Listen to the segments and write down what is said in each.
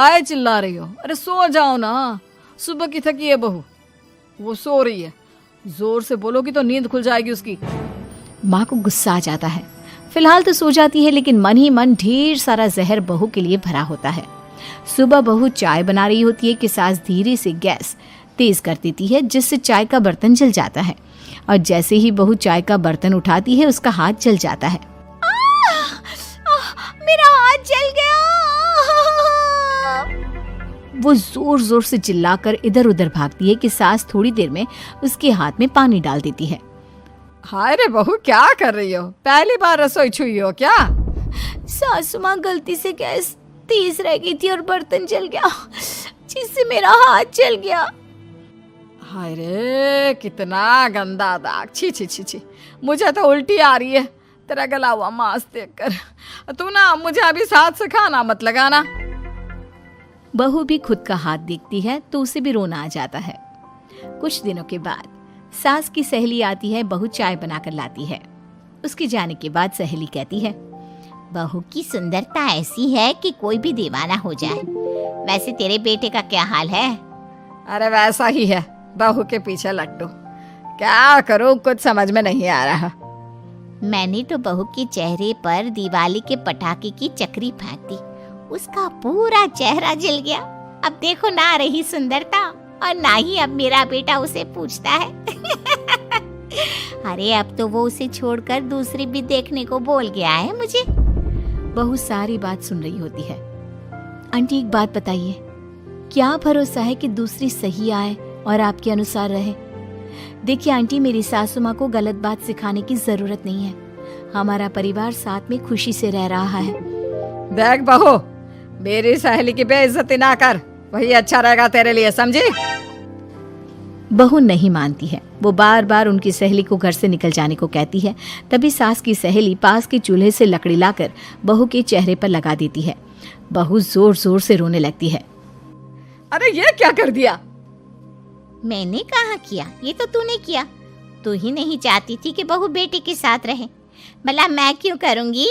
आए चिल्ला रही हो? अरे सो जाओ ना, सुबह की थकी है बहू, वो सो रही है। जोर से बोलोगी तो नींद खुल जाएगी उसकी। माँ को गुस्सा आ जाता है। फिलहाल तो सो जाती है, लेकिन मन ही मन ढेर सारा जहर बहू के लिए भरा होता है। सुबह बहू चाय बना रही होती है कि सास धीरे से गैस तेज कर देती है, जिससे चाय का बर्तन जल जाता है। और जैसे ही बहू चाय का बर्तन उठाती है, उसका हाथ जल जाता है। मेरा हाथ जल गया। वो जोर जोर से चिल्लाकर इधर उधर भागती है कि सास थोड़ी देर में उसके हाथ में पानी डाल देती है। हाय रे बहू, क्या कर रही हो? पहली बार रसोई छुई हो क्या? सासू माँ गलती से गैस तेज रह गई थी और बर्तन जल गया, जिससे मेरा हाथ जल गया। हाय रे, कितना गंदा दाग। छी छी छी छी, मुझे तो उल्टी आ रही है तेरा गला हुआ मांस देखकर। तू ना मुझे अभी साथ से खाना मत लगाना। बहू भी खुद का हाथ देखती है तो उसे भी रोना आ जाता है। कुछ दिनों के बाद सास की सहेली आती है, बहू चाय बनाकर लाती है। उसके जाने के बाद सहेली कहती है, बहू की सुंदरता ऐसी है कि कोई भी दीवाना हो जाए। वैसे तेरे बेटे का क्या हाल है? अरे वैसा ही है, बहू के पीछे लट्टू। क्या करूं, कुछ समझ में नहीं आ रहा। मैंने तो बहू के चेहरे पर दिवाली के पटाखे की चक्री फेंक दी, उसका पूरा चेहरा जल गया। अब देखो ना रही सुंदरता, और ना ही अब मेरा बेटा उसे पूछता है। अरे अब तो वो उसे छोड़कर दूसरी भी देखने को बोल गया है मुझे। बहू सारी बात सुन रही होती है। आंटी एक बात बताइए, क्या भरोसा है कि दूसरी सही आए और आपके अनुसार रहे? देखिए आंटी, मेरी सासू माँ को गलत बात सिखाने की जरूरत नहीं है। हमारा परिवार साथ में खुशी से रह रहा है। देख बहू, मेरी सहेली की बेइज्जती ना कर, वही अच्छा रहेगा तेरे लिए, समझी? बहू नहीं मानती है। वो बार बार उनकी सहेली को घर से निकल जाने को कहती है। तभी सास की सहेली पास के चूल्हे से लकड़ी लाकर बहू के चेहरे पर लगा देती है। बहू जोर जोर से रोने लगती है। अरे ये क्या कर दिया? मैंने कहाँ किया, ये तो तूने किया। तू ही नहीं चाहती थी कि बहू बेटे के साथ रहे, भला मैं क्यों करूंगी?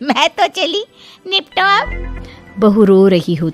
मैं तो चली, निपटो अब। बहू रो रही होती